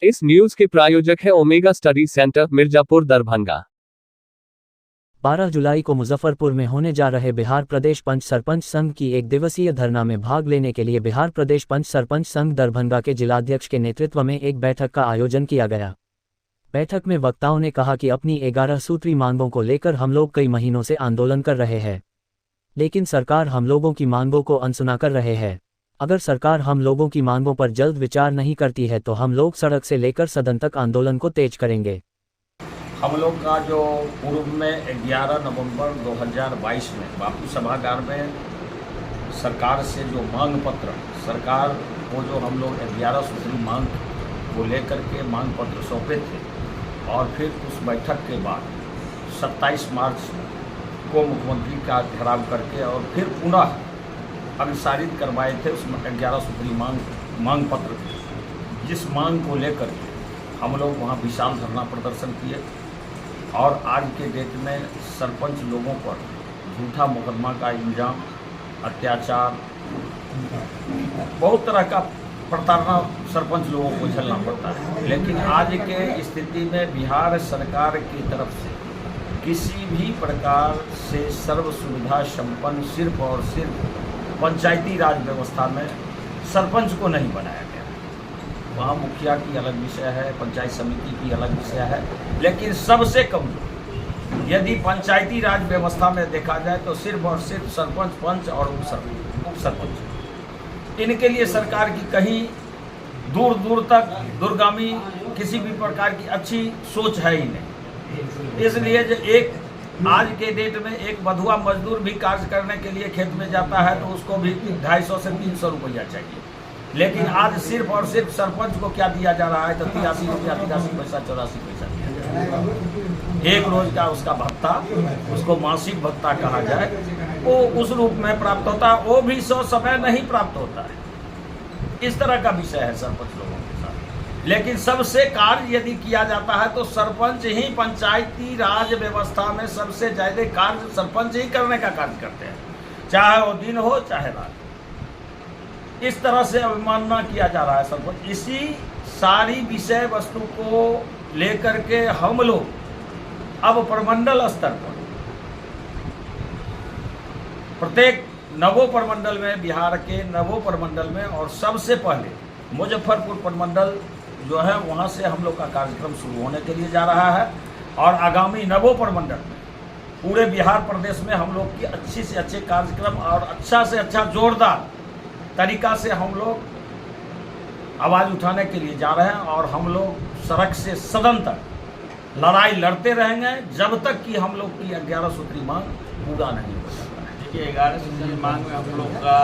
इस न्यूज के प्रायोजक है omega study centre, Mirzapur, Darbhanga. 12 जुलाई को मुजफ्फरपुर में होने जा रहे बिहार प्रदेश पंच सरपंच संघ की एक दिवसीय धरना में भाग लेने के लिए बिहार प्रदेश पंच सरपंच संघ दरभंगा के जिलाध्यक्ष के नेतृत्व में एक बैठक का आयोजन किया गया। बैठक में वक्ताओं ने कहा कि अपनी 11 सूत्री मांगों को लेकर हम लोग कई महीनों से आंदोलन कर रहे हैं, लेकिन सरकार हम लोगों की मांगों को अनसुना कर रहे हैं। अगर सरकार हम लोगों की मांगों पर जल्द विचार नहीं करती है तो हम लोग सड़क से लेकर सदन तक आंदोलन को तेज करेंगे। हम लोग का जो पूर्व में 11 नवंबर 2022 में बापू सभागार में सरकार से जो मांग पत्र, सरकार को जो हम लोग 11 सूत्री मांग को लेकर के मांग पत्र सौंपे थे, और फिर उस बैठक के बाद 27 मार्च को मुख्यमंत्री का घेराव करके और फिर पुनः अग्रसारित करवाए थे उस 11 सूत्री मांग पत्र, जिस मांग को लेकर हम लोग वहाँ विशाल धरना प्रदर्शन किए। और आज के डेट में सरपंच लोगों पर झूठा मुकदमा का इल्ज़ाम, अत्याचार, बहुत तरह का प्रताड़ना सरपंच लोगों को झेलना पड़ता है। लेकिन आज के स्थिति में बिहार सरकार की तरफ से किसी भी प्रकार से सर्व सुविधा संपन्न सिर्फ और सिर्फ पंचायती राज व्यवस्था में सरपंच को नहीं बनाया गया। वहाँ मुखिया की अलग विषय है, पंचायत समिति की अलग विषय है, लेकिन सबसे कमजोर यदि पंचायती राज व्यवस्था में देखा जाए तो सिर्फ और सिर्फ सरपंच, पंच और उप सरपंच। इनके लिए सरकार की कहीं दूर दूर तक दूरगामी किसी भी प्रकार की अच्छी सोच है ही नहीं। इसलिए जो एक आज के डेट में एक बधुआ मजदूर भी कार्य करने के लिए खेत में जाता है तो उसको भी 250 से 300 रुपया चाहिए, लेकिन आज सिर्फ और सिर्फ सरपंच को क्या दिया जा रहा है तो 83 रुपया, 83 पैसा, 84 पैसा दिया जा रहा है। एक रोज का उसका भत्ता, उसको मासिक भत्ता कहा जाए, वो उस रूप में प्राप्त होता है, वो भी समय नहीं प्राप्त होता है। इस तरह का विषय है सरपंच लोगों के साथ। लेकिन सबसे कार्य यदि किया जाता है तो सरपंच ही पंचायती राज व्यवस्था में सबसे ज्यादा कार्य सरपंच ही करने का कार्य करते हैं, चाहे वो दिन हो चाहे रात। इस तरह से अवमानना किया जा रहा है सरपंच। इसी सारी विषय वस्तु को लेकर के हम लोग अब प्रमंडल स्तर पर प्रत्येक नवो प्रमंडल में, बिहार के नवो प्रमंडल में, और सबसे पहले मुजफ्फरपुर प्रमंडल जो है वहाँ से हम लोग का कार्यक्रम शुरू होने के लिए जा रहा है। और आगामी नवो प्रमंडल में पूरे बिहार प्रदेश में हम लोग की अच्छी से अच्छे कार्यक्रम और अच्छा से अच्छा जोरदार तरीका से हम लोग आवाज़ उठाने के लिए जा रहे हैं। और हम लोग सड़क से सदन तक लड़ाई लड़ते रहेंगे जब तक कि हम लोग की 11 सूत्री मांग पूरा नहीं हो जाता है। देखिए 11 सूत्री मांग में हम लोग का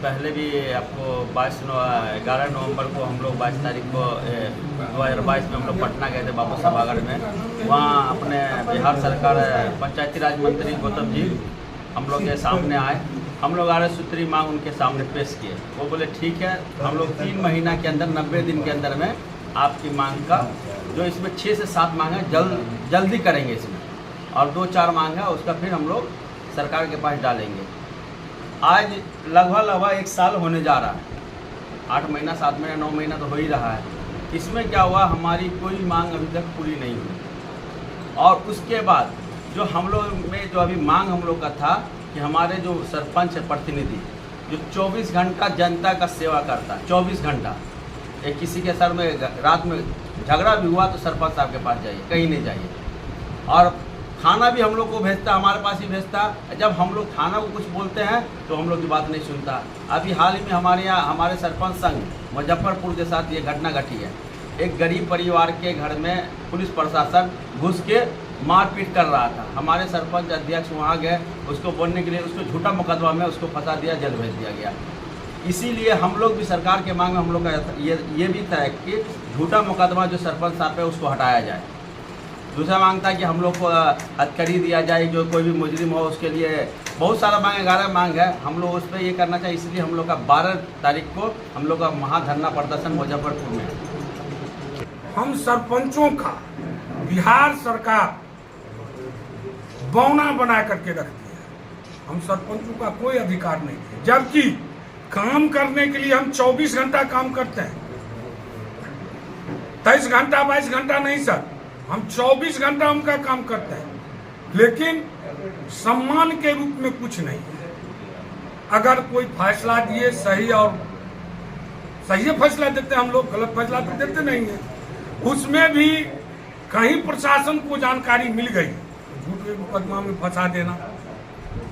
पहले भी आपको 11 नवंबर को हम लोग 22 तारीख को 2022 में हम लोग पटना गए थे बापू सभागार में। वहाँ अपने बिहार सरकार पंचायती राज मंत्री गौतम जी हम लोग के सामने आए। हम लोग 11 सूत्री मांग उनके सामने पेश किए। वो बोले ठीक है, हम लोग 3 महीना के अंदर 90 दिन के अंदर में आपकी मांग का, जो इसमें 6 से 7 मांग है जल्दी करेंगे इसमें, और 2-4 मांग है उसका फिर हम लोग सरकार के पास डालेंगे। आज लगभग 1 साल होने जा रहा है, 8 महीना, 7 महीना, 9 महीना तो हो ही रहा है। इसमें क्या हुआ, हमारी कोई मांग अभी तक पूरी नहीं हुई। और उसके बाद जो हम लोग में जो अभी मांग हम लोग का था कि हमारे जो सरपंच प्रतिनिधि जो 24 घंटा जनता का सेवा करता है, 24 घंटा, एक किसी के सर में रात में झगड़ा भी हुआ तो सरपंच साहब के पास जाइए, कहीं नहीं जाइए। और थाना भी हम लोग को भेजता, हमारे पास ही भेजता। जब हम लोग थाना को कुछ बोलते हैं तो हम लोग की बात नहीं सुनता। अभी हाल ही में हमारे यहाँ हमारे सरपंच संघ मुजफ्फरपुर के साथ ये घटना घटी है। एक गरीब परिवार के घर में पुलिस प्रशासन घुस के मारपीट कर रहा था। हमारे सरपंच अध्यक्ष वहाँ गए, उसको बोलने के लिए उसको झूठा मुकदमा में उसको फंसा दिया, जेल भेज दिया गया। इसीलिए हम लोग भी सरकार के मांग में हम लोग का ये भी था कि झूठा मुकदमा जो सरपंच साहब है उसको हटाया जाए। दूसरा मांग था कि हम लोग को हथकड़ी दिया जाए, जो कोई भी मुजरिम हो उसके लिए बहुत सारा मांग, 11 मांग है। हम लोग उस पर ये करना चाहिए, इसलिए हम लोग का 12 तारीख को हम लोग का महाधरना प्रदर्शन मुजफ्फरपुर में है। हम सरपंचों का बिहार सरकार बौना बना करके रखती है। हम सरपंचों का कोई अधिकार नहीं, जबकि काम करने के लिए हम 24 घंटा काम करते हैं। 23 घंटा 22 घंटा नहीं सर, हम 24 घंटा उनका काम करते हैं, लेकिन सम्मान के रूप में कुछ नहीं। अगर कोई फैसला दिए सही और सही फैसला देते हैं हम लोग, गलत फैसला तो देते नहीं है। उसमें भी कहीं प्रशासन को जानकारी मिल गई, झूठ के मुकदमा में फंसा देना,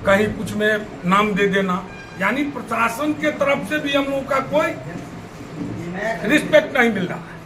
कहीं कुछ में नाम दे देना, यानी प्रशासन के तरफ से भी हम लोगों का कोई रिस्पेक्ट नहीं मिल रहा है।